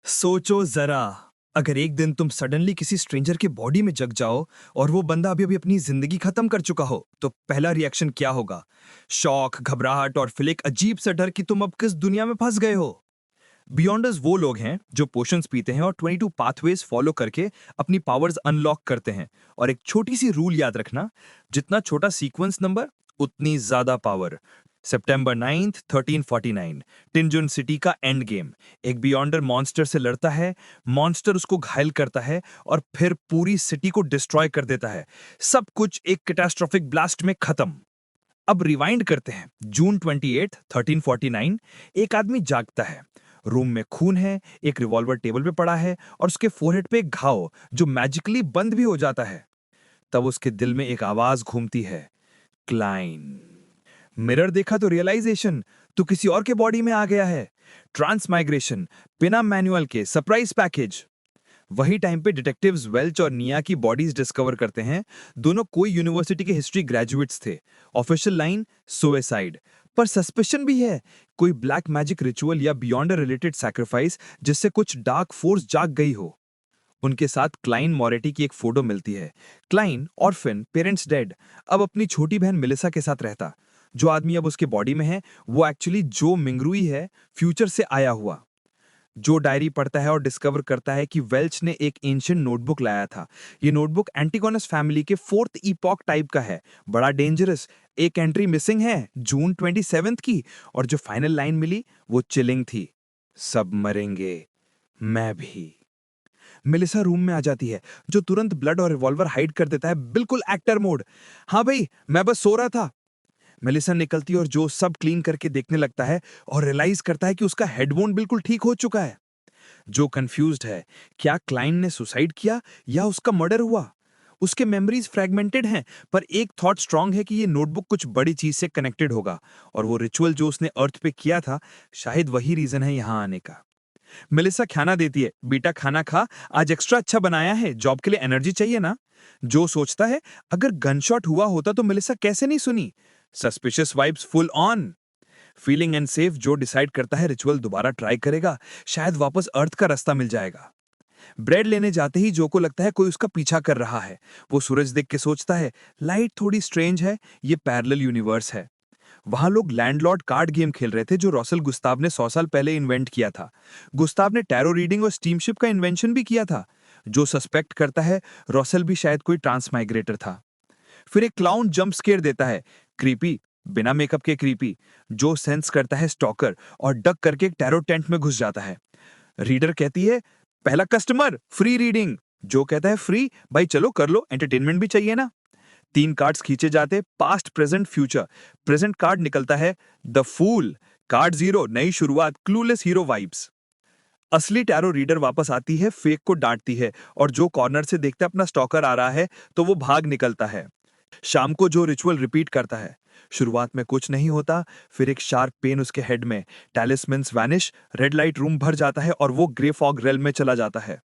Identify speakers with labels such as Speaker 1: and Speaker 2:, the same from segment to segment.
Speaker 1: सोचो जरा, अगर एक दिन तुम सडनली किसी स्ट्रेंजर के बॉडी में जग जाओ और वो बंदा अभी अभी अपनी जिंदगी खत्म कर चुका हो, तो पहला रिएक्शन क्या होगा? शॉक, घबराहट और फिर एक अजीब सा डर कि तुम अब किस दुनिया में फंस गए हो। बियॉन्डर्स वो लोग हैं जो पोशंस पीते हैं और 22 पाथवेज फॉलो करके अपनी पावर्स अनलॉक करते हैं। और एक छोटी सी रूल याद रखना, जितना छोटा सीक्वेंस नंबर उतनी ज्यादा पावर। सितंबर 9th 1349, टिनजुन सिटी का एंड गेम। एक बियॉन्डर मॉन्स्टर से लड़ता है, मॉन्स्टर उसको घायल करता है और फिर पूरी सिटी को डिस्ट्रॉय कर देता है। सब कुछ एक कैटास्ट्रोफिक ब्लास्ट में खत्म। अब रिवाइंड करते हैं, जून 28 1349। एक आदमी जागता है, रूम में खून है, एक रिवॉल्वर टेबल पे पड़ा है और उसके फोरहेड पे एक घाव जो मैजिकली बंद भी हो जाता है। तब उसके दिल में एक आवाज घूमती है, क्लाइन। मिरर देखा तो रियलाइजेशन, तू किसी और के बॉडी में आ गया है। ट्रांसमाइग्रेशन, बिना मैनुअल के सरप्राइज पैकेज। वही टाइम पे डिटेक्टिव्स वेल्च और निया की बॉडीज डिस्कवर करते हैं। दोनों कोई यूनिवर्सिटी के हिस्ट्री ग्रेजुएट्स थे। ऑफिशियल लाइन सुसाइड, पर सस्पिशन भी है, कोई ब्लैक मैजिक रिचुअल या बियॉन्ड रिलेटेड सैक्रिफाइस जिससे कुछ डार्क फोर्स जाग गई हो। उनके साथ क्लाइन मोरेटी की एक फोटो मिलती है। क्लाइन ऑर्फन, पेरेंट्स डेड, अब अपनी छोटी बहन मेलिसा के साथ रहता। जो आदमी अब उसके बॉडी में है वो एक्चुअली जो मिंगरुई है, फ्यूचर से आया हुआ। जो डायरी पढ़ता है और डिस्कवर करता है कि वेल्च ने एक एंशिएंट नोटबुक लाया था। ये नोटबुक एंटिगोनस फैमिली के फोर्थ ईपॉक टाइप का है, बड़ा डेंजरस। एक एंट्री मिसिंग है जून 27 की, और जो फाइनल लाइन मिली वो चिलिंग थी, सब मरेंगे, मैं भी। मेलिसा रूम में आ जाती है, जो तुरंत ब्लड और रिवॉल्वर हाइड कर देता है, बिल्कुल एक्टर मोड। हाँ भाई, मैं बस सो रहा था। मेलिसा निकलती और जो सब क्लीन करके देखने लगता है और रियलाइज करता है कि उसका हेडवोन बिल्कुल ठीक हो चुका है। जो कंफ्यूज्ड है, क्या क्लाइन ने सुसाइड किया या उसका मर्डर हुआ? उसके मेमोरीज फ्रेगमेंटेड हैं, पर एक थॉट स्ट्रांग है कि ये नोटबुक कुछ बड़ी चीज से कनेक्टेड होगा, और वो रिचुअल जो उसने अर्थ पे किया था, शायद वही रीजन है यहां आने का। मेलिसा खाना देती है, बेटा खाना खा, आज एक्स्ट्रा अच्छा बनाया है, जॉब के लिए एनर्जी चाहिए ना। जो सोचता है, अगर गनशॉट हुआ होता तो मेलिसा कैसे नहीं सुनी। Suspicious vibes full on. Feeling unsafe, जो डिसाइड करता है रिचुअल दोबारा ट्राई करेगा, शायद वापस अर्थ का रास्ता मिल जाएगा। ब्रेड लेने जाते ही जो को लगता है कोई उसका पीछा कर रहा है। वो सूरज देख के सोचता है, लाइट थोड़ी स्ट्रेंज है, ये पैरेलल यूनिवर्स है। वहां लोग लैंडलॉर्ड कार्ड गेम खेल रहे थे, जो रॉसल गुस्ताव ने 100 साल पहले इन्वेंट किया था। गुस्ताव ने टैरो रीडिंग और स्टीमशिप का इन्वेंशन भी किया था। जो सस्पेक्ट करता है, रॉसल भी शायद कोई ट्रांसमाइग्रेटर था। फिर एक क्लाउन जंप स्केयर देता है, क्रीपी, बिना मेकअप के क्रीपी। जो सेंस करता है स्टॉकर और डक करके एक टैरो टेंट में घुस जाता है। रीडर कहती है, पहला कस्टमर फ्री रीडिंग। जो कहता है, फ्री भाई, चलो कर लो, एंटरटेनमेंट भी चाहिए ना। 3 कार्ड्स खींचे जाते, past present future. Present card निकलता है द फूल। कार्ड 0, नई शुरुआत, क्लूलेस हीरो वाइब्स। असली टैरो रीडर वापस आती है, फेक को डांटती है, और जो कॉर्नर से देखता है अपना स्टॉकर आ रहा है तो वो भाग निकलता है। शाम को जो रिचुअल रिपीट करता है। शुरुआत में कुछ नहीं होता, फिर एक शार्प पेन उसके हेड में, टैलिस्मन्स वैनिश, रेड लाइट रूम भर जाता है और वो ग्रे फॉग रेल में चला जाता है।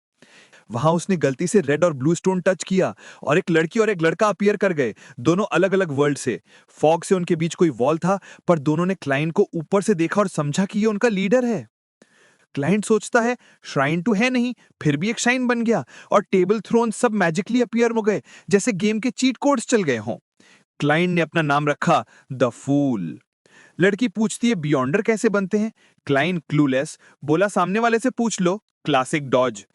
Speaker 1: वहां उसने गलती से रेड और ब्लू स्टोन टच किया और एक लड़की और एक लड़का अपीयर कर गए, दोनों अलग अलग वर्ल्ड से। फॉग से उनके बीच कोई वॉल था, पर दोनों ने क्लाइंट को ऊपर से देखा और समझा कि ये उनका लीडर है। क्लाइंट सोचता है, श्राइन टू है नहीं, फिर भी एक शाइन बन गया, और टेबल थ्रोन सब मैजिकली अपीयर हो गए, जैसे गेम के चीट कोड्स चल गए हों। क्लाइंट ने अपना नाम रखा द फूल। लड़की पूछती है, बियॉन्डर कैसे बनते हैं? क्लाइंट क्लूलेस, बोला सामने वाले से पूछ लो, क्लासिक डॉज।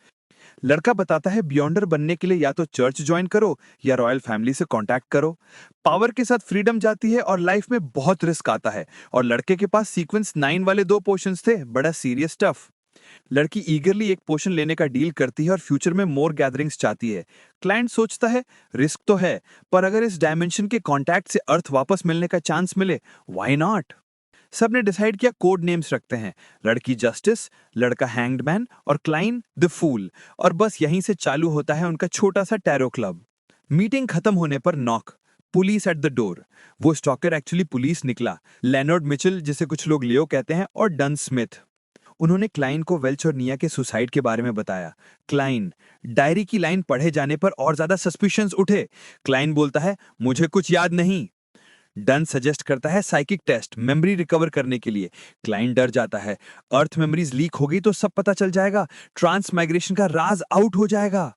Speaker 1: लड़का बताता है, बियॉन्डर बनने के लिए या तो चर्च ज्वाइन करो या रॉयल फैमिली से कांटेक्ट करो। पावर के साथ फ्रीडम जाती है और लाइफ में बहुत रिस्क आता है, और लड़के के पास सीक्वेंस 9 वाले 2 पोर्शंस थे, बड़ा सीरियस टफ। लड़की ईगरली एक पोर्शन लेने का डील करती है और फ्यूचर में मोर गैदरिंग्स चाहती है। क्लाइंट सोचता है, रिस्क तो है, पर अगर इस डायमेंशन के कांटेक्ट से अर्थ वापस मिलने का चांस मिले, व्हाई नॉट। सबने डिसाइड किया कोड नेम्स रखते हैं, लड़की जस्टिस, लड़का हैंग्ड मैन और क्लाइन द फूल। और बस यहीं से चालू होता है उनका छोटा सा टैरो क्लब। मीटिंग खत्म होने पर knock, police at the door. वो स्टॉकर एक्चुअली पुलिस निकला, लेनर्ड मिचेल, जिसे कुछ लोग लियो कहते हैं, और डन स्मिथ। उन्होंने क्लाइन को वेल्च और निया के सुसाइड के बारे में बताया। क्लाइन, डायरी की लाइन पढ़े जाने पर और ज्यादा सस्पिशंस उठे। क्लाइन बोलता है, मुझे कुछ याद नहीं। डन सजेस्ट करता है साइकिक टेस्ट मेमोरी रिकवर करने के लिए। क्लाइंट डर जाता है, अर्थ मेमोरीज लीक हो गई तो सब पता चल जाएगा, ट्रांसमाइग्रेशन का राज आउट हो जाएगा।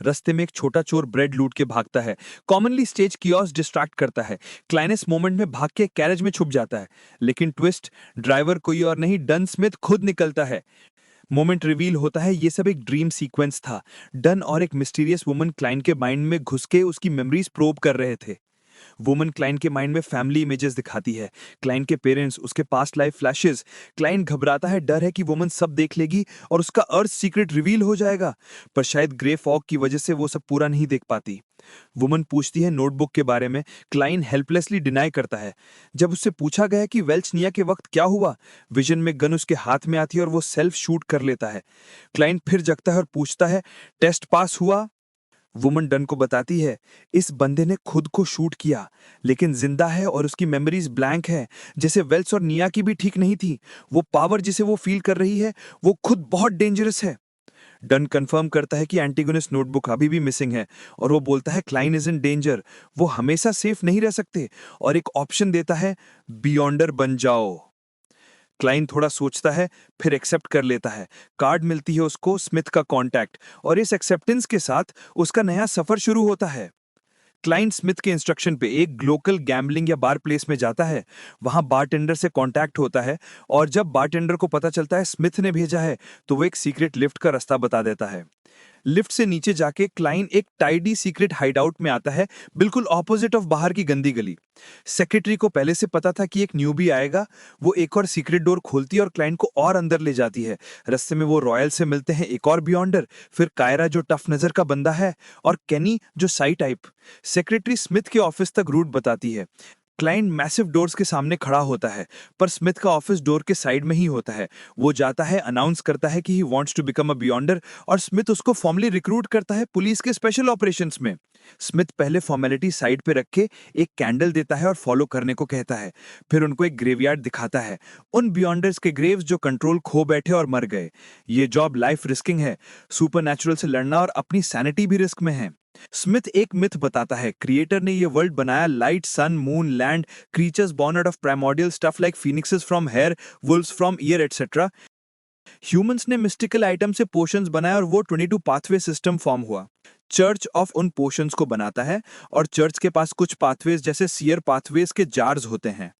Speaker 1: रास्ते में एक छोटा चोर ब्रेड लूट के भागता है। कॉमनली स्टेज कियोस्क डिस्ट्रैक्ट करता है। क्लाइनेस मोमेंट में भाग के कैरेज में छुप जाता है, लेकिन ट्विस्ट, ड्राइवर कोई और नहीं डन स्मिथ खुद निकलता है। मोमेंट रिवील होता है ये सब एक ड्रीम सीक्वेंस था। डन और एक मिस्टीरियस वुमन क्लाइंट के माइंड में घुस के उसकी मेमोरीज प्रोब कर रहे थे। वुमन क्लाइंट के माइंड में फैमिली इमेजेस दिखाती है, क्लाइंट के पेरेंट्स, उसके पास्ट लाइफ फ्लैशेस। क्लाइंट घबराता है, डर है कि वुमन सब देख लेगी और उसका अर्थ सीक्रेट रिवील हो जाएगा, पर शायद ग्रे फॉग की वजह से वो सब पूरा नहीं देख पाती। वुमन पूछती है नोटबुक के बारे में, क्लाइंट हेल्पलेसली डिनाई करता है। जब उससे पूछा गया कि वेल्चनिया के वक्त क्या हुआ, विजन में गन उसके हाथ में आती है और वो सेल्फ शूट कर लेता है। क्लाइंट फिर जगता है और पूछता है टेस्ट पास हुआ। वुमन डन को बताती है इस बंदे ने खुद को शूट किया, लेकिन जिंदा है और उसकी मेमोरीज ब्लैंक है, जैसे वेल्स और निया की भी ठीक नहीं थी। वो पावर जिसे वो फील कर रही है वो खुद बहुत डेंजरस है। डन कंफर्म करता है कि एंटीगोनिस्ट नोटबुक अभी भी मिसिंग है और वो बोलता है क्लाइन इज इन डेंजर, वो हमेशा सेफ नहीं रह सकते, और एक ऑप्शन देता है बियॉन्डर बन जाओ। क्लाइन थोड़ा सोचता है, फिर एक्सेप्ट कर लेता है। कार्ड मिलती है उसको स्मिथ का कांटेक्ट, और इस एक्सेप्टेंस के साथ उसका नया सफर शुरू होता है। क्लाइंट स्मिथ के इंस्ट्रक्शन पे एक लोकल गैम्बलिंग या बार प्लेस में जाता है। वहां बारटेंडर से कांटेक्ट होता है, और जब बारटेंडर को पता चलता है स्मिथ ने भेजा है, तो वो एक सीक्रेट लिफ्ट का रास्ता बता देता है। लिफ्ट से नीचे जाके क्लाइन एक टाइडी सीक्रेट हाइडआउट में आता है, बिल्कुल ऑपोजिट ऑफ बाहर की गंदी गली। सेक्रेटरी को पहले से पता था कि एक न्यूबी आएगा। वो एक और सीक्रेट डोर खोलती है और क्लाइंट को और अंदर ले जाती है। रास्ते में वो रॉयल से मिलते हैं, एक और बियॉन्डर, फिर कायरा जो टफ नजर का बंदा है, और केनी जो साई टाइप। सेक्रेटरी स्मिथ के ऑफिस तक रूट बताती है। क्लाइंट मैसिव डोर्स के सामने खड़ा होता है, पर स्मिथ का ऑफिस डोर के साइड में ही होता है। वो जाता है, अनाउंस करता है कि he wants to become a beyonder, और स्मिथ उसको फॉर्मली रिक्रूट करता है पुलिस के स्पेशल ऑपरेशंस में। स्मिथ पहले फॉर्मेलिटी साइड पे रख के एक कैंडल देता है और फॉलो करने को कहता है। फिर उनको एक ग्रेवयार्ड दिखाता है, उन बियॉन्डर्स के ग्रेव्स जो कंट्रोल खो बैठे और मर गए। ये जॉब लाइफ रिस्किंग है, सुपरनैचुरल से लड़ना और अपनी सैनिटी भी रिस्क में है। स्मिथ एक मिथ बताता है, क्रिएटर ने ये वर्ल्ड बनाया light, sun, moon, land, creatures born out of primordial stuff like phoenixes from hair, wolves from ear etcetera. Humans ने मिस्टिकल आइटम से पोशंस बनाए और वो 22 पाथवे सिस्टम फॉर्म हुआ। चर्च ऑफ उन पोशंस को बनाता है, और चर्च के पास कुछ पाथवेज जैसे सीयर पाथवेज के जार्स होते हैं।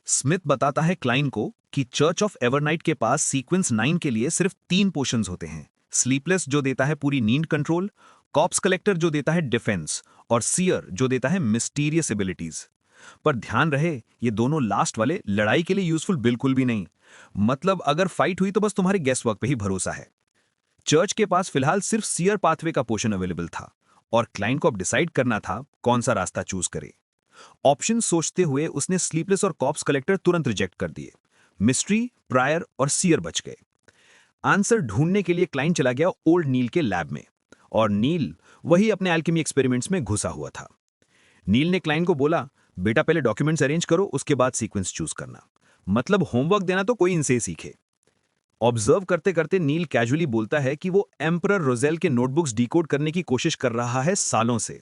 Speaker 2: स्मिथ बताता है क्लाइन को कि चर्च ऑफ एवरनाइट के पास सीक्वेंस 9 के लिए सिर्फ 3 पोशंस होते हैं, स्लीपलेस जो देता है पूरी नींद कंट्रोल, कॉप्स कलेक्टर जो देता है डिफेंस, और सीयर जो देता है मिस्टीरियस एबिलिटीज। पर ध्यान रहे, ये दोनों लास्ट वाले लड़ाई के लिए यूजफुल बिल्कुल भी नहीं। मतलब अगर फाइट हुई तो बस तुम्हारे गेस वर्क पे ही भरोसा है। चर्च के पास फिलहाल सिर्फ सीयर पाथवे का पोर्शन अवेलेबल था, और क्लाइंट को अब डिसाइड करना था कौन सा रास्ता चूज करे। ऑप्शन सोचते हुए उसने स्लीपलेस और कॉप्स कलेक्टर तुरंत रिजेक्ट कर दिए। मिस्ट्री, प्रायर और सीयर बच गए। आंसर ढूंढने के लिए क्लाइंट चला गया ओल्ड नील के लैब में, और नील वही अपने एल्केमी एक्सपेरिमेंट्स में घुसा हुआ था। नील ने क्लाइंट को बोला, बेटा पहले डॉक्यूमेंट्स अरेंज करो, उसके बाद सीक्वेंस चूज करना। मतलब होमवर्क देना तो कोई इनसे सीखे। ऑब्जर्व करते करते नील कैजुअली बोलता है कि वो एम्परर रोजेल के नोटबुक्स डिकोड करने की कोशिश कर रहा है सालों से।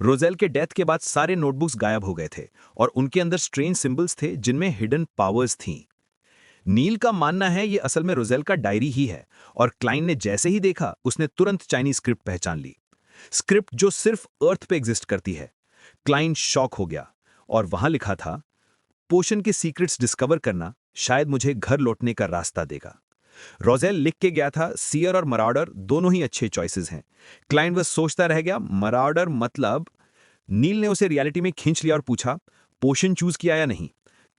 Speaker 2: रोजेल के डेथ के बाद सारे नोटबुक्स गायब हो गए थे, और उनके अंदर स्ट्रेंज सिंबल्स थे जिनमें हिडन पावर्स थीं। नील का मानना है ये असल में रोजेल का डायरी ही है, और क्लाइन ने जैसे ही देखा उसने तुरंत चाइनीज स्क्रिप्ट पहचान ली, स्क्रिप्ट जो सिर्फ अर्थ पे एग्जिस्ट करती है। क्लाइन शॉक हो गया, और वहां लिखा था, पोशन के सीक्रेट्स डिस्कवर करना शायद मुझे घर लौटने का रास्ता देगा। रोजेल लिख के गया था, सीयर और मराउडर दोनों ही अच्छे चॉइसेस हैं। क्लाइंट बस सोचता रह गया, मराउडर मतलब। नील ने उसे रियलिटी में खींच लिया और पूछा, पोशन चूज किया या नहीं।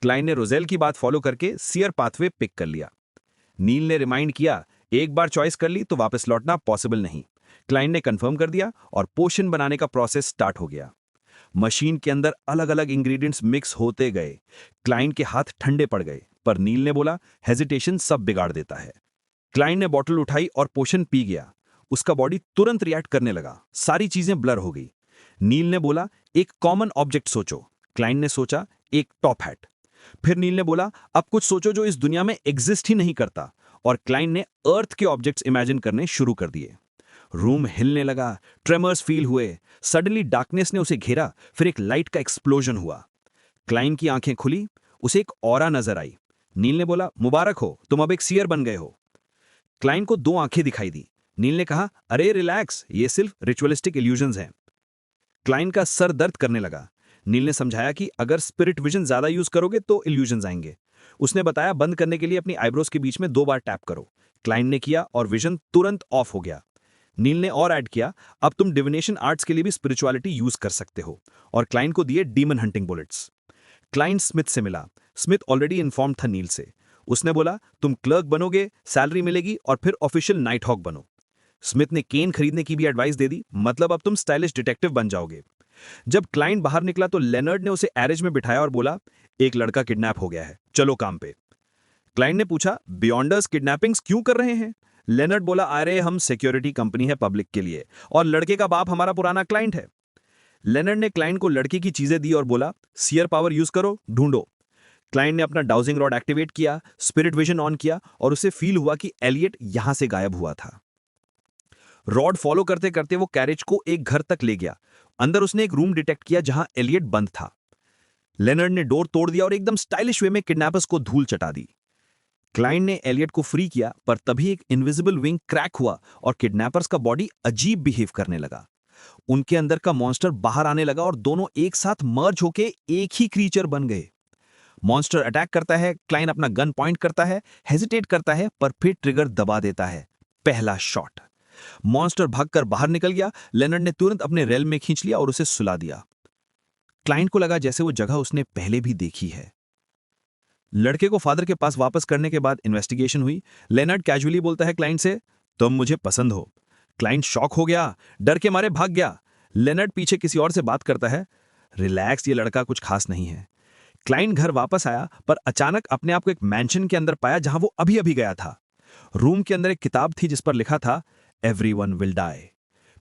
Speaker 2: क्लाइंट ने रोजेल की बात फॉलो करके सीयर पाथवे पिक कर लिया। नील ने रिमाइंड किया, एक बार चॉइस कर ली तो वापस लौटना पॉसिबल नहीं। क्लाइंट ने कंफर्म कर दिया, और पोशन बनाने का प्रोसेस स्टार्ट हो गया। मशीन के अंदर अलग अलग इंग्रेडिएंट्स मिक्स होते गए। क्लाइंट के हाथ ठंडे पड़ गए, पर नील ने बोला, हेजिटेशन सब बिगाड़ देता है। क्लाइंट ने बॉटल उठाई और पोशन पी गया। उसका बॉडी तुरंत रिएक्ट करने लगा, सारी चीजें ब्लर हो गई। नील ने बोला, एक कॉमन ऑब्जेक्ट सोचो। क्लाइंट ने सोचा, एक टॉप हैट। फिर नील ने बोला, अब कुछ सोचो जो इस दुनिया में एग्जिस्ट ही नहीं करता, और क्लाइंट ने अर्थ के ऑब्जेक्ट्स इमेजिन करने शुरू कर दिए। रूम हिलने लगा, ट्रेमर्स फील हुए। सडनली डार्कनेस ने उसे घेरा, फिर एक लाइट का एक्सप्लोजन हुआ। क्लाइन की आंखें खुली, उसे एक ऑरा नजर आई। नील ने बोला, मुबारक हो, तुम अब एक सीयर बन गए हो। क्लाइन को 2 आंखें दिखाई दी। नील ने कहा, अरे रिलैक्स, ये सिर्फ रिचुअलिस्टिक इल्यूजन्स हैं। क्लाइन का सर दर्द करने लगा। नील ने समझाया कि अगर स्पिरिट विजन ज्यादा यूज करोगे तो इल्यूजन्स आएंगे। उसने बताया, बंद करने के लिए अपनी आईब्रोज के बीच में 2 बार टैप करो। क्लाइन ने किया और विजन तुरंत ऑफ हो गया। नील ने और ऐड किया, अब तुम डिविनेशन आर्ट्स के लिए भी स्पिरिचुअलिटी यूज कर सकते हो, और क्लाइन को दिए demon hunting bullets. Klein Smith से मिला। स्मिथ ऑलरेडी इन्फॉर्म था नील से। उसने बोला, तुम क्लर्क बनोगे, सैलरी मिलेगी और फिर ऑफिशियल नाइट हॉक बनो। स्मिथ ने केन खरीदने की भी एडवाइस दे दी, मतलब अब तुम स्टाइलिश डिटेक्टिव बन जाओगे। जब क्लाइंट बाहर निकला तो लेनर्ड ने उसे एरेज में बिठाया और बोला, एक लड़का किडनैप हो गया है, चलो काम पे। क्लाइंट ने पूछा, बियॉन्डर्स किडनैपिंग्स क्यों कर रहे हैं? लेनर्ड बोला, अरे हम सिक्योरिटी कंपनी है पब्लिक के लिए, और लड़के का बाप हमारा पुराना क्लाइंट है। लेनर्ड ने क्लाइंट को लड़के की चीजें दी और बोला, सीयर पावर यूज करो, ढूंढो। क्लाइंट ने अपना डाउजिंग रॉड एक्टिवेट किया, स्पिरिट विजन ऑन किया और उसे फील हुआ कि एलियट यहां से गायब हुआ था। रॉड फॉलो करते करते वो कैरेज को एक घर तक ले गया। अंदर उसने एक रूम डिटेक्ट किया जहां एलियट बंद था। लेनर्ड ने डोर तोड़ दिया और एकदम स्टाइलिश वे में किडनैपर्स को धूल चटा दी। क्लाइंट ने एलियट को फ्री किया, पर तभी एक इनविजिबल विंग क्रैक हुआ और किडनैपर्स का बॉडी अजीब बिहेव करने लगा। उनके अंदर का मॉन्स्टर बाहर आने लगा और दोनों एक साथ मर्ज होके एक ही क्रीचर बन गए। मॉन्स्टर अटैक करता है, क्लाइंट अपना गन पॉइंट करता है, हेजिटेट करता है, पर फिर ट्रिगर दबा देता है। पहला शॉट। मॉन्स्टर भागकर बाहर निकल गया। लेनर्ड ने तुरंत अपने रेल में खींच लिया और उसे सुला दिया। क्लाइंट को लगा जैसे वो जगह उसने पहले भी देखी है। लड़के को फादर के पास वापस करने के बाद इन्वेस्टिगेशन हुई। लेनर्ड कैजुअली बोलता है क्लाइंट से, तुम मुझे पसंद हो। क्लाइंट शॉक हो गया, डर के मारे भाग गया। लेनर्ड पीछे किसी और से बात करता है, रिलैक्स, ये लड़का कुछ खास नहीं है। क्लाइंट घर वापस आया, पर अचानक अपने आप को एक मैंशन के अंदर पाया जहां वो अभी अभी गया था। रूम के अंदर एक किताब थी जिस पर लिखा था, एवरीवन विल डाई।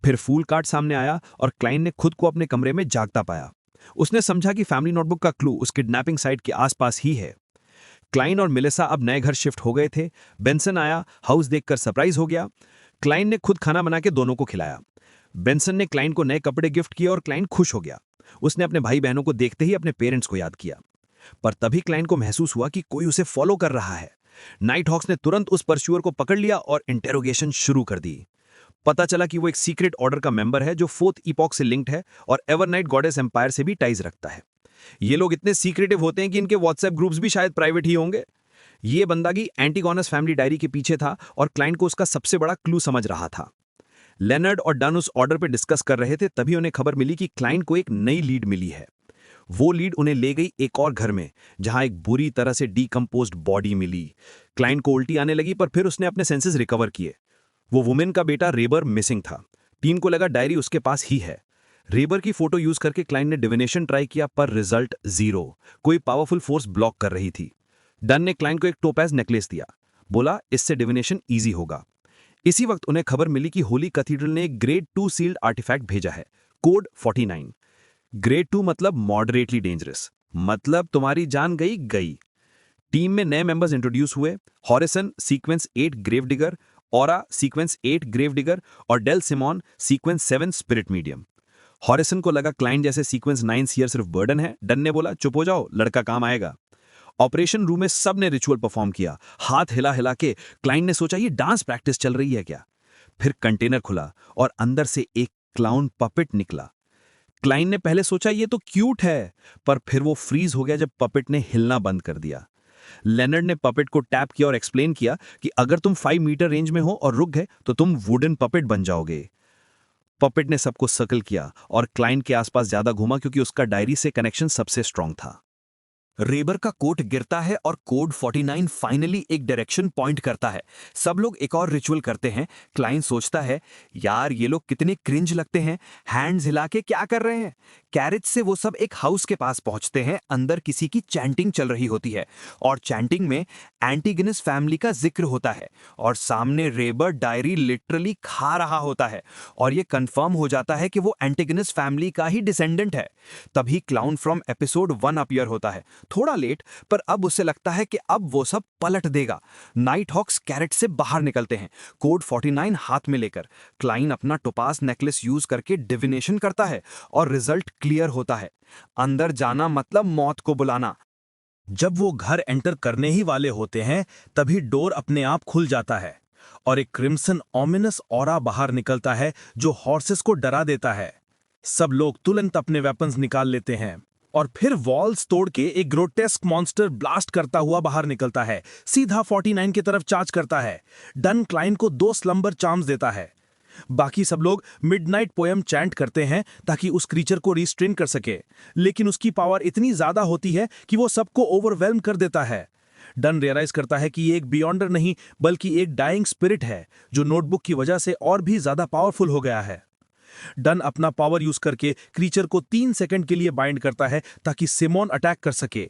Speaker 2: फिर फूल कार्ड सामने आया और क्लाइंट ने खुद को अपने कमरे में जागता पाया। उसने समझा कि फैमिली नोटबुक का क्लू उस किडनैपिंग साइट के आसपास ही है। क्लाइंट और मेलिसा अब नए घर शिफ्ट हो गए थे। बेंसन आया, हाउस देखकर सरप्राइज हो गया। क्लाइंट ने खुद खाना बना के दोनों को खिलाया। बेंसन ने क्लाइंट को नए कपड़े गिफ्ट किए और क्लाइंट खुश हो गया। उसने अपने भाई बहनों को देखते ही अपने पेरेंट्स को याद किया। पर तभी क्लाइंट को महसूस हुआ कि कोई उसे फॉलो कर रहा है। नाइट हॉक्स ने तुरंत उस परस्यूअर को पकड़ लिया और इंटेरोगेशन शुरू कर दी। पता चला कि वो एक सीक्रेट ऑर्डर का मेंबर है जो 4th ईपॉक से लिंक्ड है और एवरनाइट गॉडेस एम्पायर से भी टाइज रखता है। ये लोग इतने सीक्रेटिव होते हैं कि इनके व्हाट्सएप ग्रुप्स भी शायद प्राइवेट ही होंगे। ये बंदा की एंटीगोनस फैमिली डायरी के पीछे था और क्लाइंट को उसका सबसे बड़ा क्लू समझ रहा था। लेनर्ड और डन उस ऑर्डर पर डिस्कस कर रहे थे, तभी उन्हें खबर मिली कि क्लाइंट को एक नई लीड मिली है। वो लीड उन्हें ले गई एक और घर में जहां एक बुरी तरह से डीकंपोज्ड बॉडी मिली। क्लाइंट को उल्टी आने लगी, पर फिर उसने अपने सेंसेस रिकवर किए। वो वुमेन का बेटा रेबर मिसिंग था। टीम को लगा डायरी उसके पास ही है। रेबर की फोटो यूज करके क्लाइंट ने डिविनेशन ट्राई किया, पर रिजल्ट 0। कोई पावरफुल फोर्स ब्लॉक कर रही थी। डन ने क्लाइंट को एक टोपैज नेकलेस दिया, बोला इससे डिविनेशन ईजी होगा। इसी वक्त उन्हें खबर मिली कि होली कैथीड्रल ने एक ग्रेड 2 सील्ड आर्टिफैक्ट भेजा है, कोड 49। ग्रेड 2 मतलब मॉडरेटली डेंजरस, मतलब तुम्हारी जान गई गई। टीम में नए मेंबर्स इंट्रोड्यूस हुए, Harrison sequence 8 grave digger, aura sequence 8 grave digger और Dale Simon sequence 7 spirit medium. Harrison को लगा क्लाइंट जैसे सीक्वेंस 9 सीयर सिर्फ बर्डन है। डन ने बोला, चुप हो जाओ, लड़का काम आएगा। ऑपरेशन रूम में सब ने रिचुअल परफॉर्म किया, हाथ हिला हिला के। क्लाइंट ने सोचा ये डांस प्रैक्टिस चल रही है क्या। फिर कंटेनर खुला और अंदर से एक क्लाउन पपेट निकला। क्लाइंट ने पहले सोचा ये तो क्यूट है, पर फिर वो फ्रीज हो गया जब पपेट ने हिलना बंद कर दिया। लेनर्ड ने पपेट को टैप किया और एक्सप्लेन किया कि अगर तुम 5 मीटर रेंज में हो और रुक गए तो तुम वुडन पपेट बन जाओगे। पपेट ने सबको सर्कल किया और क्लाइंट के आसपास ज्यादा घूमा क्योंकि उसका डायरी से कनेक्शन सबसे स्ट्रांग था।
Speaker 1: रेबर का कोट गिरता है और कोड 49 फाइनली एक डायरेक्शन पॉइंट करता है। सब लोग एक और रिचुअल करते हैं। क्लाइंट सोचता है, यार ये लोग कितने क्रिंज लगते हैं, हैंड्स हिला के क्या कर रहे हैं। कैरेज से वो सब एक हाउस के पास पहुंचते हैं। अंदर किसी की चैंटिंग चल रही होती है और चैंटिंग में एंटीगोनस फैमिली का जिक्र होता है और सामने रेबर डायरी लिटरली खा रहा होता है और ये कंफर्म हो जाता है कि वो एंटीगोनस फैमिली का ही डिसेंडेंट है। तभी क्लाउन फ्रॉम एपिसोड 1 अपीयर होता है। थोड़ा लेट, पर अब उसे लगता है कि अब वो सब पलट देगा। नाइट हॉक्स कैरेट से बाहर निकलते हैं, कोड 49 हाथ में लेकर। क्लाइन अपना टोपाज नेकलेस यूज करके डिविनेशन करता है और रिजल्ट क्लियर होता है। अंदर जाना मतलब मौत को बुलाना।
Speaker 2: जब वो घर एंटर करने ही वाले होते हैं तभी डोर अपने आप खुल जाता है और एक क्रिम्सन ऑमिनस ऑरा बाहर निकलता है जो हॉर्सेस को डरा देता है। सब लोग तुरंत अपने वेपन्स निकाल लेते हैं और फिर वॉल्स तोड़ के एक ग्रोटेस्क मॉन्स्टर ब्लास्ट करता हुआ बाहर निकलता है, सीधा 49 की तरफ चार्ज करता है। डन क्लाइन को 2 स्लम्बर चार्म्स देता है। बाकी सब लोग मिडनाइट पोएम चैंट करते हैं ताकि उस क्रीचर को रिस्ट्रेन कर सके, लेकिन उसकी पावर इतनी ज्यादा होती है कि वो सबको ओवरवेल्म कर देता है। डन रियलाइज करता है कि ये एक बियॉन्डर नहीं बल्कि एक डाइंग स्पिरिट है जो नोटबुक की वजह से और भी ज्यादा पावरफुल हो गया है। डन अपना पावर यूज करके क्रीचर को 3 सेकंड के लिए बाइंड करता है ताकि सिमोन अटैक कर सके।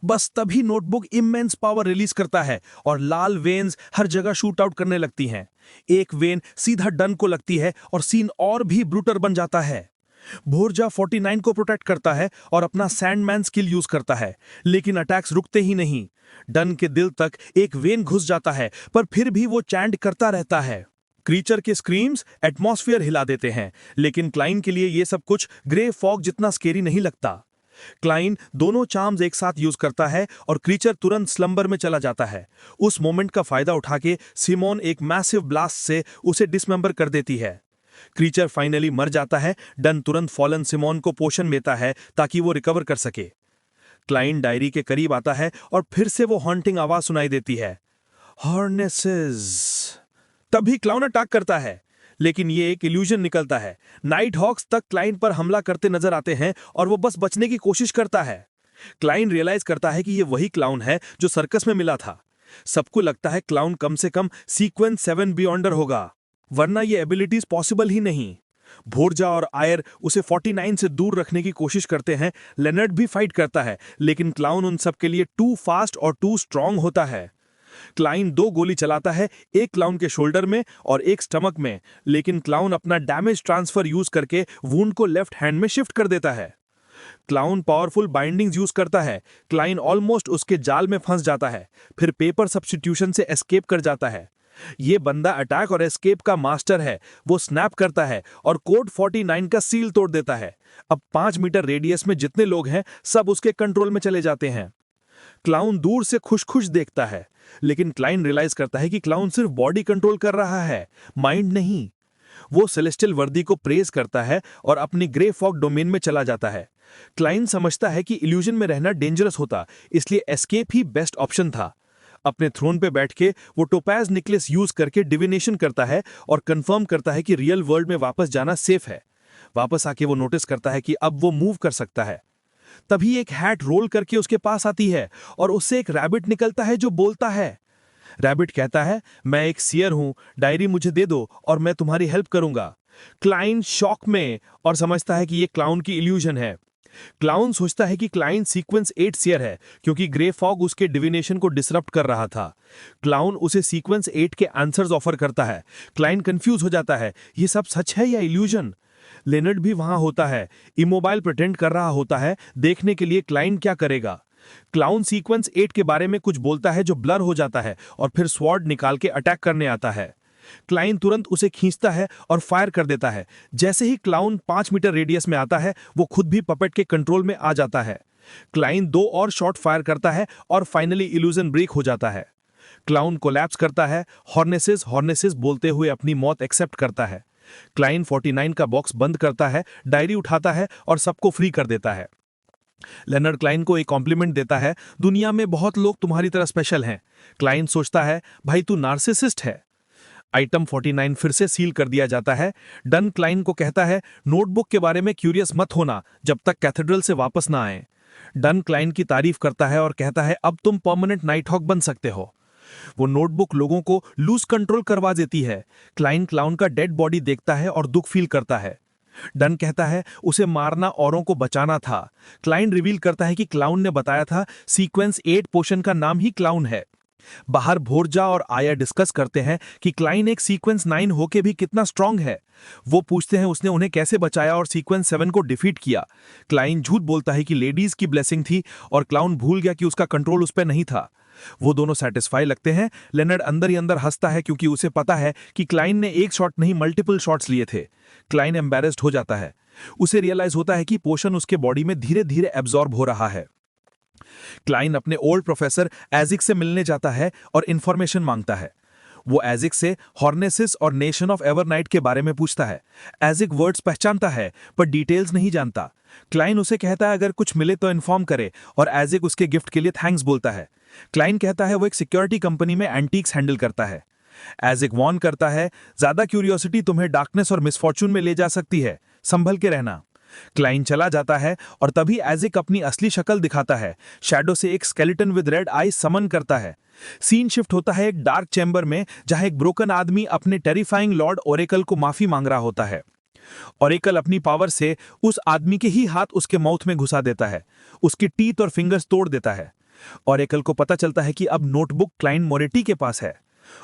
Speaker 2: बस तभी नोटबुक इमेंस पावर रिलीज करता है और लाल वेन्स हर जगह शूट आउट करने लगती हैं। एक वेन सीधा डन को लगती है और सीन और भी ब्रूटर बन जाता है। भोरजा 49 को प्रोटेक्ट करता है और अपना सैंडमैन स्किल यूज करता है, लेकिन अटैक्स रुकते ही नहीं। डन के दिल तक एक वेन घुस जाता है, पर फिर भी वो चैंट करता रहता है। क्रीचर के स्क्रीम्स एटमॉस्फेयर हिला देते हैं, लेकिन क्लाइन के लिए ये सब कुछ ग्रे फॉग जितना स्केरी नहीं लगता। क्लाइन दोनों चार्म्स एक साथ यूज करता है और क्रीचर तुरंत स्लंबर में चला जाता है। उस मोमेंट का फायदा उठा के सिमोन एक मैसिव ब्लास्ट से उसे डिसमेंबर कर देती है। क्रीचर फाइनली मर जाता है। डन तुरंत फॉलन सिमोन को पोशन देता है ताकि वो रिकवर कर सके। क्लाइन डायरी के करीब आता है और फिर से वो हॉन्टिंग आवाज सुनाई देती है, हॉर्नेसेस। तभी क्लाउन अटैक करता है, लेकिन ये एक इल्यूजन निकलता है। नाइट हॉक्स तक क्लाइन पर हमला करते नजर आते हैं और वो बस बचने की कोशिश करता है। क्लाइन रियलाइज करता है कि ये वही क्लाउन है जो सर्कस में मिला था। सबको लगता है क्लाउन कम से कम सीक्वेंस 7 बियॉन्डर होगा, वरना ये एबिलिटीज पॉसिबल ही नहीं। भोरजा और आयर उसे 49 से दूर रखने की कोशिश करते हैं। लेनर्ड भी फाइट करता है, लेकिन क्लाउन उन सब के लिए टू फास्ट और टू स्ट्रांग होता है। क्लाइन 2 गोली चलाता है, एक क्लाउन के शोल्डर में और एक स्टमक में, लेकिन क्लाउन अपना डैमेज ट्रांसफर यूज करके वुंड को लेफ्ट हैंड में शिफ्ट कर देता है। क्लाउन पावरफुल बाइंडिंग्स यूज करता है। क्लाइन ऑलमोस्ट उसके जाल में फंस जाता है, फिर पेपर सब्स्टिट्यूशन से एस्केप कर जाता है। ये बंदा अटैक और एस्केप का मास्टर है। वो स्नैप करता है और कोड 49 का सील तोड़ देता है। अब 5 मीटर रेडियस में जितने लोग हैं सब उसके कंट्रोल में चले जाते हैं। क्लाउन दूर से खुश खुश देखता है, लेकिन क्लाइन रियलाइज करता है कि क्लाउन सिर्फ बॉडी कंट्रोल कर रहा है, माइंड नहीं। वो सेलेस्टियल वर्दी को प्रेज करता है और अपनी ग्रे फॉग डोमेन में चला जाता है। क्लाइन समझता है कि इल्यूजन में रहना डेंजरस होता, इसलिए एस्केप ही बेस्ट ऑप्शन था। अपने थ्रोन पे बैठ के वो टोपैज नेकलेस यूज करके डिविनेशन करता है और कंफर्म करता है कि रियल वर्ल्ड में वापस जाना सेफ है। वापस आके वो नोटिस करता है कि अब वो मूव कर सकता है। तभी एक हैट रोल करके उसके पास आती है और उससे एक रैबिट निकलता है जो बोलता है। रैबिट कहता है, मैं एक सियर हूं, डायरी मुझे दे दो और मैं तुम्हारी हेल्प करूंगा। क्लाइन शॉक में और समझता है कि ये क्लाउन की इल्यूजन है। क्लाउन सोचता है कि क्लाइन सीक्वेंस 8 सियर है क्योंकि ग्रे फॉग उसके डिविनेशन को डिसरप्ट कर रहा था। क्लाउन उसे सीक्वेंस 8 के आंसर्स ऑफर करता है। क्लाइन कंफ्यूज हो जाता है, ये सब सच है या इल्यूजन। लेनर्ड भी वहां होता है, इमोबाइल प्रिटेंड कर रहा होता है, देखने के लिए क्लाइन क्या करेगा। क्लाउन सीक्वेंस 8 के बारे में कुछ बोलता है जो ब्लर हो जाता है और फिर स्वॉर्ड निकाल के अटैक करने आता है। क्लाइन तुरंत उसे खींचता है और फायर कर देता है। जैसे ही क्लाउन 5 मीटर रेडियस में आता है वो खुद भी पपेट के कंट्रोल में आ जाता है। क्लाइन 2 और शॉट फायर करता है और फाइनली इल्यूजन ब्रेक हो जाता है। क्लाउन कोलैप्स करता है, हॉर्नेसेस हॉर्नेसेस बोलते हुए अपनी मौत एक्सेप्ट करता है। क्लाइन 49 का बॉक्स बंद करता है, डायरी उठाता है और सबको फ्री कर देता है। लेनर्ड क्लाइन को एक कॉम्प्लीमेंट देता है, दुनिया में बहुत लोग तुम्हारी तरह स्पेशल हैं। क्लाइन सोचता है, भाई तू नार्सिसिस्ट है। आइटम 49 फिर से सील कर दिया जाता है। डन क्लाइन को कहता है, नोटबुक के बारे में क्यूरियस मत होना जब तक कैथेड्रल से वापस ना आए। डन क्लाइन की तारीफ करता है और कहता है, अब तुम परमानेंट नाइट हॉक बन सकते हो। वो नोटबुक लोगों को लूज कंट्रोल करवा देती है। क्लाइन क्लाउन का डेड बॉडी देखता है और दुख फील करता है। डन कहता है, उसे मारना औरों को बचाना था। क्लाइन रिवील करता है कि क्लाउन ने बताया था सीक्वेंस 8 पोशन का नाम ही क्लाउन है। बाहर भोरजा और आया डिस्कस करते हैं कि क्लाइन एक सीक्वेंस 9 होके भी कितना स्ट्रांग है। वो पूछते हैं उसने उन्हें कैसे बचाया और सीक्वेंस 7 को डिफीट किया। क्लाइन झूठ बोलता है कि लेडीज की ब्लेसिंग थी और क्लाउन भूल गया कि उसका कंट्रोल उस पर नहीं था। वो दोनों सेटिस्फाई लगते हैं। लेनर्ड अंदर ही अंदर हंसता है क्योंकि उसे पता है कि क्लाइन ने एक शॉट नहीं मल्टीपल शॉट्स लिए थे। क्लाइन एम्बैरेस्ड हो जाता है। उसे रियलाइज होता है कि पोशन उसके बॉडी में धीरे धीरे एब्जॉर्ब हो रहा है। क्लाइन अपने ओल्ड प्रोफेसर एजिक से मिलने जाता है और इंफॉर्मेशन मांगता है। वो एजिक से हॉर्नेसिस और नेशन ऑफ एवरनाइट के बारे में पूछता है। एजिक वर्ड्स पहचानता है पर डिटेल्स नहीं जानता। क्लाइन उसे कहता है अगर कुछ मिले तो इन्फॉर्म करे और एजिक उसके गिफ्ट के लिए थैंक्स बोलता है। क्लाइन कहता है वो एक सिक्योरिटी कंपनी में एंटीक्स हैंडल करता है। एजिक वॉर्न करता है ज्यादा क्यूरियोसिटी तुम्हें डार्कनेस और मिसफॉर्चून में ले जा सकती है, संभल के रहना। क्लाइन चला जाता है और तभी एजिक अपनी असली शक्ल दिखाता है। शैडो से एक स्केलेटन विद रेड आई समन करता है। सीन शिफ्ट होता है एक डार्क चैम्बर में जहां एक ब्रोकन आदमी अपने टेरिफाइंग लॉर्ड ओरेकल को माफी मांग रहा होता है। ओरेकल अपनी पावर से उस आदमी के ही हाथ उसके माउथ में घुसा देता है, उसकी टीथ और फिंगर्स तोड़ देता है। ओरेकल को पता चलता है कि अब नोटबुक क्लाइन मोरेटी के पास है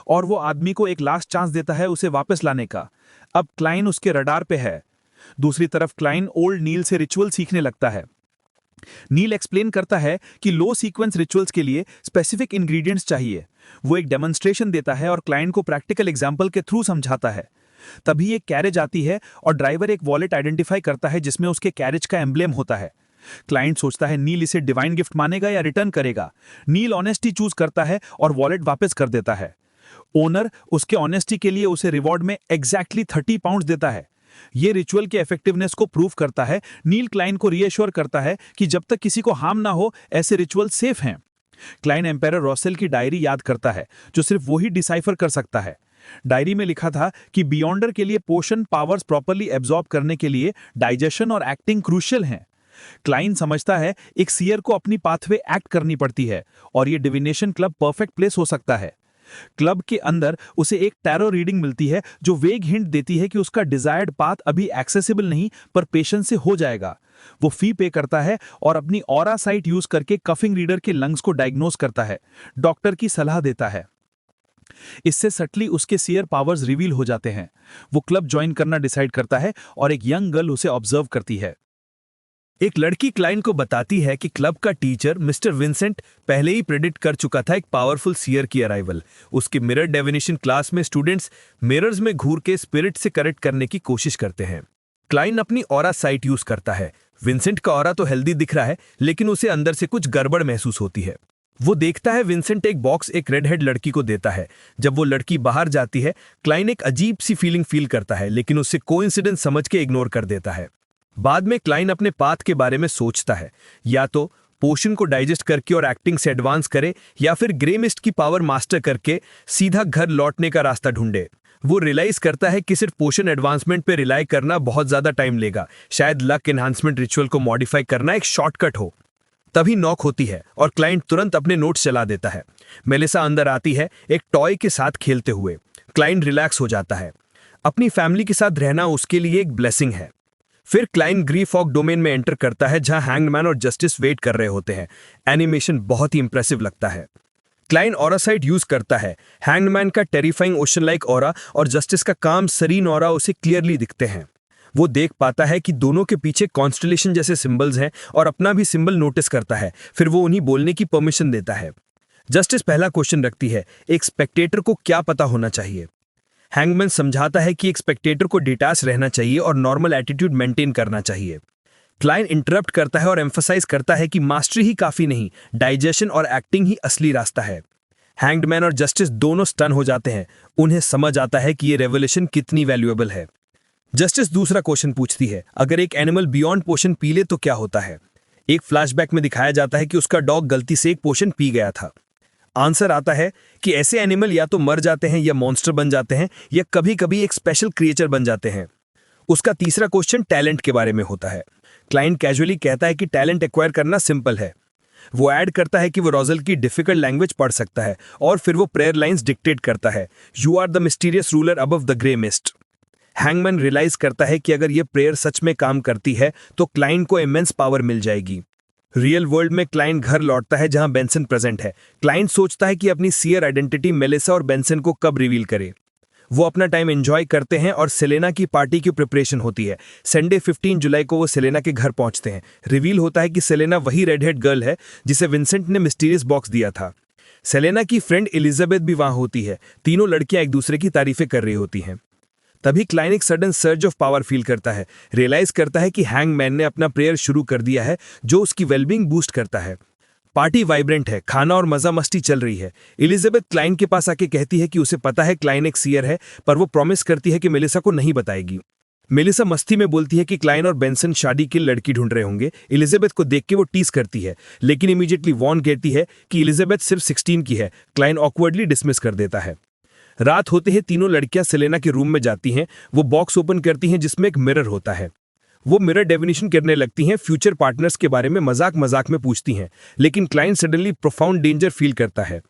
Speaker 2: और वो आदमी को एक लास्ट चांस देता है उसे वापस लाने का। अब क्लाइन उसके रडार पे है। दूसरी तरफ क्लाइन ओल्ड नील से रिचुअल सीखने लगता है। नील एक्सप्लेन करता है कि लो सीक्वेंस रिचुअल्स के लिए स्पेसिफिक इंग्रेडिएंट्स चाहिए। वो एक डेमोन्स्ट्रेशन देता है और क्लाइंट को प्रैक्टिकल एग्जाम्पल के थ्रू समझाता है। तभी एक कैरेज आती है और ड्राइवर एक वॉलेट आइडेंटिफाई करता है जिसमें उसके कैरेज का एम्ब्लेम होता है। क्लाइंट सोचता है नील इसे डिवाइन गिफ्ट मानेगा या रिटर्न करेगा। नील ऑनेस्टी चूज करता है और वॉलेट वापस कर देता है। ओनर उसके ऑनेस्टी के लिए उसे रिवॉर्ड में एग्जैक्टली 30 पाउंड देता है। ये रिचुअल के इफेक्टिवनेस को प्रूव करता है। नील क्लाइन को रीएश्योर करता है कि जब तक किसी को हार्म ना हो ऐसे रिचुअल सेफ हैं। क्लाइन एम्पायर रॉसेल की डायरी याद करता है जो सिर्फ वही डिसाइफर कर सकता है। डायरी में लिखा था कि बियॉन्डर के लिए पोशन पावर्स प्रॉपर्ली एब्जॉर्ब करने के लिए डाइजेशन और एक्टिंग क्रूशियल हैं। क्लाइन समझता है एक सीयर को अपनी पाथवे एक्ट करनी पड़ती है और ये डिविनेशन क्लब परफेक्ट प्लेस हो सकता है। क्लब के अंदर उसे एक टैरो रीडिंग मिलती है जो वेग हिंट देती है कि उसका डिजायर्ड पाथ अभी एक्सेसिबल नहीं पर पेशेंस से हो जाएगा। वो फी पे करता है और अपनी ऑरा साइट यूज करके कफिंग रीडर के लंग्स को डायग्नोस करता है, डॉक्टर की सलाह देता है। इससे सटली उसके सीयर पावर्स रिवील हो जाते हैं। वो क्लब ज्वाइन करना डिसाइड करता है और एक यंग गर्ल उसे ऑब्जर्व करती है।
Speaker 1: एक लड़की क्लाइंट को बताती है कि क्लब का टीचर मिस्टर विंसेंट पहले ही प्रेडिक्ट कर चुका था एक पावरफुल सीयर की अराइवल। उसके मिरर डेफिनेशन क्लास में स्टूडेंट्स मिरर्स में घूर के स्पिरिट से करेक्ट करने की कोशिश करते हैं। क्लाइन अपनी ऑरा साइट यूज करता है। विंसेंट का ऑरा तो हेल्दी दिख रहा है लेकिन उसे अंदर से कुछ गड़बड़ महसूस होती है। वो देखता है विंसेंट एक बॉक्स एक रेड हेड लड़की को देता है। जब वो लड़की बाहर जाती है क्लाइन एक अजीब सी फीलिंग फील करता है लेकिन उससे कोइंसिडेंस समझ के इग्नोर कर देता है। बाद में क्लाइन अपने पाथ के बारे में सोचता है, या तो पोशन को डाइजेस्ट करके और एक्टिंग से एडवांस करे या फिर ग्रे मिस्ट की पावर मास्टर करके सीधा घर लौटने का रास्ता ढूंढे। वो रियलाइज करता है कि सिर्फ पोशन एडवांसमेंट पे रिलाई करना बहुत ज्यादा टाइम लेगा। शायद लक एनहांसमेंट रिचुअल को मॉडिफाई करना एक शॉर्टकट हो। तभी नॉक होती है और क्लाइंट तुरंत अपने नोट्स चला देता है। मेलिसा अंदर आती है एक टॉय के साथ खेलते हुए। क्लाइंट रिलैक्स हो जाता है। अपनी फैमिली के साथ रहना उसके लिए एक ब्लेसिंग है। फिर क्लाइन ग्रीफ ऑक डोमेन में एंटर करता है जहां हैंगमैन और जस्टिस वेट कर रहे होते हैं। एनिमेशन बहुत ही इंप्रेसिव लगता है। क्लाइन ऑरा साइट यूज करता है। हैंगमैन का टेरिफाइंग ओशन लाइक ऑरा और जस्टिस का काम सरीन ऑरा उसे क्लियरली दिखते हैं। वो देख पाता है कि दोनों के पीछे कॉन्स्टलेशन जैसे सिंबल्स हैं और अपना भी सिंबल नोटिस करता है। फिर वो उन्हीं बोलने की परमिशन देता है। जस्टिस पहला क्वेश्चन रखती है, एक स्पेक्टेटर को क्या पता होना चाहिए। हैंगमैन समझाता है कि एक स्पेक्टेटर को डिटैच रहना चाहिए और नॉर्मल एटीट्यूड मेंटेन करना चाहिए। क्लाइन इंटरप्ट करता है और एम्फसाइज करता है कि मास्टरी ही काफी नहीं, डाइजेशन और एक्टिंग ही असली रास्ता है। हैंगमैन और जस्टिस दोनों स्टन हो जाते हैं। उन्हें समझ आता है कि ये रेवोल्यूशन कितनी वैल्यूएबल है। जस्टिस दूसरा क्वेश्चन पूछती है, अगर एक एनिमल बियॉन्ड पोशन पी ले तो क्या होता है। एक फ्लैशबैक में दिखाया जाता है कि उसका डॉग गलती से एक पोशन पी गया था। आंसर आता है कि ऐसे एनिमल या तो मर जाते हैं या मॉन्स्टर बन जाते हैं या कभी कभी एक स्पेशल क्रिएचर बन जाते हैं। उसका तीसरा क्वेश्चन टैलेंट के बारे में होता है। क्लाइंट कैजुअली कहता है कि टैलेंट एक्वायर करना सिंपल है। वो ऐड करता है कि वो रोजल की डिफिकल्ट लैंग्वेज पढ़ सकता है और फिर वो प्रेयर लाइंस डिक्टेट करता है, you are the mysterious ruler above the grey mist. Hangman realize करता है कि अगर ये प्रेयर सच में काम करती है तो क्लाइंट को इमेंस पावर मिल जाएगी। रियल वर्ल्ड में क्लाइंट घर लौटता है जहां बेंसन प्रेजेंट है। क्लाइंट सोचता है कि अपनी सीयर आइडेंटिटी मेलिसा और बेंसन को कब रिवील करे। वो अपना टाइम एंजॉय करते हैं और सेलेना की पार्टी की प्रिपरेशन होती है। संडे 15 जुलाई को वो सेलेना के घर पहुंचते हैं। रिवील होता है कि सेलेना वही रेड हेड गर्ल है जिसे विंसेंट ने मिस्टीरियस बॉक्स दिया था। सेलेना की फ्रेंड एलिजाबेथ भी वहां होती है। तीनों लड़कियां एक दूसरे की तारीफें कर रही होती हैं। तभी क्लाइन एक sudden surge of power feel करता है। रियलाइज करता है कि हैंगमैन ने अपना प्रेयर शुरू कर दिया है जो उसकी वेलबींग बूस्ट करता है। पार्टी वाइब्रेंट है, खाना और मजा मस्ती चल रही है। एलिजाबेथ क्लाइन के पास आके कहती है कि उसे पता है क्लाइन एक सीयर है, पर वो प्रॉमिस करती है कि मेलिसा को नहीं बताएगी। मेलिसा मस्ती में बोलती है कि क्लाइन और बेंसन शादी की लड़की ढूंढ रहे होंगे। एलिजाबेथ को देख के वो टीज करती है, लेकिन इमीडिएटली वॉर्न कहती है कि एलिजाबेथ सिर्फ 16 की है। क्लाइन ऑकवर्डली डिसमिस कर देता है। रात होते ही तीनों लड़कियां सेलेना के रूम में जाती हैं। वो बॉक्स ओपन करती हैं जिसमें एक मिरर होता है। वो मिरर डेफिनेशन करने लगती हैं, फ्यूचर पार्टनर्स के बारे में मजाक मजाक में पूछती हैं। लेकिन client suddenly profound danger feel करता है।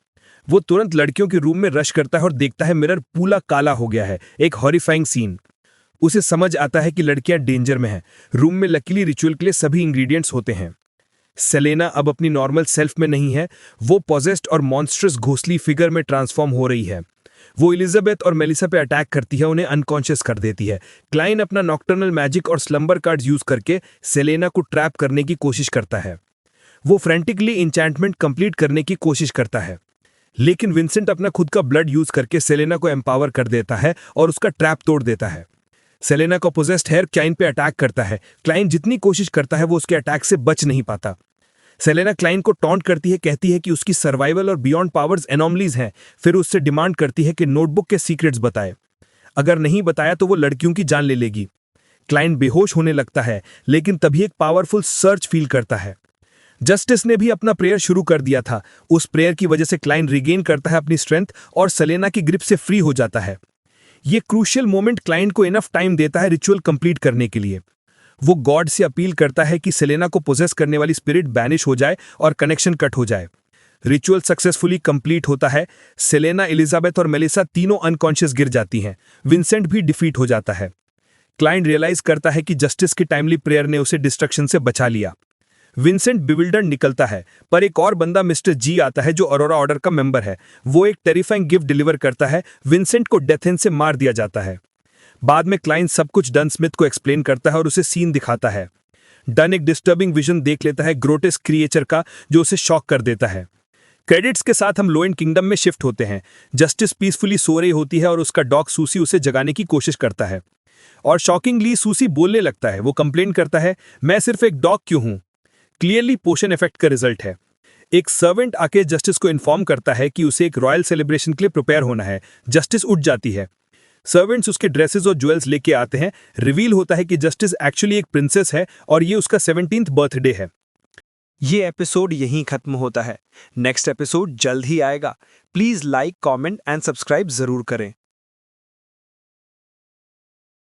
Speaker 1: वो तुरंत लड़कियों के रूम में रश करता है और देखता है मिरर पूरा काला हो गया है, एक हॉरिफाइंग सीन। उसे समझ आता है कि लड़कियां डेंजर में हैं। रूम में लकीली रिचुअल के लिए सभी इंग्रेडिएंट्स होते हैं। सेलेना अब अपनी नॉर्मल सेल्फ में नहीं है। वो पॉजेस्ड और मॉन्स्ट्रस घोसली फिगर में ट्रांसफॉर्म हो रही है। वो एलिजाबेथ और मेलिसा पे अटैक करती है, उन्हें अनकॉन्शियस कर देती है। क्लाइन अपना नॉक्टर्नल मैजिक और स्लंबर कार्ड्स यूज करके सेलेना को ट्रैप करने की कोशिश करता है। वो फ्रेंटिकली इंचैंटमेंट कंप्लीट करने की कोशिश करता है, लेकिन विंसेंट अपना खुद का ब्लड यूज करके सेलेना को एम्पावर कर देता है और उसका ट्रैप तोड़ देता है। सेलेना का पोजेस्ड हेयर क्लाइन पे अटैक करता है। क्लाइन जितनी कोशिश करता है वो उसके अटैक से बच नहीं पाता। सेलेना क्लाइन को टॉन्ट करती है, कहती है कि उसकी सर्वाइवल और बियॉन्ड पावर्स एनॉमलीज हैं। फिर उससे डिमांड करती है कि नोटबुक के सीक्रेट्स बताए। अगर नहीं बताया तो वो लड़कियों की जान ले लेगी। क्लाइन बेहोश होने लगता है, लेकिन तभी एक पावरफुल सर्च फील करता है। जस्टिस ने भी अपना प्रेयर शुरू कर दिया था। उस प्रेयर की वजह से क्लाइन रिगेन करता है अपनी स्ट्रेंथ और सेलेना की ग्रिप से फ्री हो जाता है। ये क्रूशियल मोमेंट क्लाइंट को इनफ टाइम देता है रिचुअल कंप्लीट करने के लिए। वो गॉड से अपील करता है कि सेलेना को पोजेस करने वाली स्पिरिट बैनिश हो जाए और कनेक्शन कट हो जाए। रिचुअल सक्सेसफुली कंप्लीट होता है। सेलेना, एलिजाबेथ और मेलिसा तीनों अनकॉन्शियस गिर जाती हैं। विंसेंट भी डिफीट हो जाता है। क्लाइंट रियलाइज करता है कि जस्टिस की टाइमली प्रेयर ने उसे डिस्ट्रक्शन से बचा लिया। विंसेंट बिविल्डर्ड निकलता है, पर एक और बंदा मिस्टर जी आता है जो अरोरा ऑर्डर का मेंबर है। वो एक टेरिफाइंग गिफ्ट डिलीवर करता है। विंसेंट को डेथ एंड से मार दिया जाता है। बाद में क्लाइंट सब कुछ डन स्मिथ को एक्सप्लेन करता है और उसे सीन दिखाता है। डन एक डिस्टर्बिंग विजन देख लेता है ग्रोटेस्क क्रिएचर का, जो उसे शॉक कर देता है। क्रेडिट्स के साथ हम लोएंड किंगडम में शिफ्ट होते हैं। जस्टिस पीसफुली सो रही होती है और उसका डॉग सूसी उसे जगाने की कोशिश करता है। और शॉकिंगली सूसी बोलने लगता है। वो कंप्लेन करता है, मैं सिर्फ एक डॉग क्यों हूं? क्लियरली पोशन इफेक्ट का रिजल्ट है। एक सर्वेंट आके जस्टिस को इन्फॉर्म करता है कि उसे एक रॉयल सेलिब्रेशन के लिए प्रिपेयर होना है। जस्टिस उठ जाती है। सर्वेंट्स उसके ड्रेसेस और ज्वेल्स लेके आते हैं। रिवील होता है कि जस्टिस एक्चुअली एक प्रिंसेस है और ये उसका 17th बर्थडे है।
Speaker 3: ये एपिसोड यहीं खत्म होता है। नेक्स्ट एपिसोड जल्द ही आएगा। Please like, comment and subscribe जरूर करें।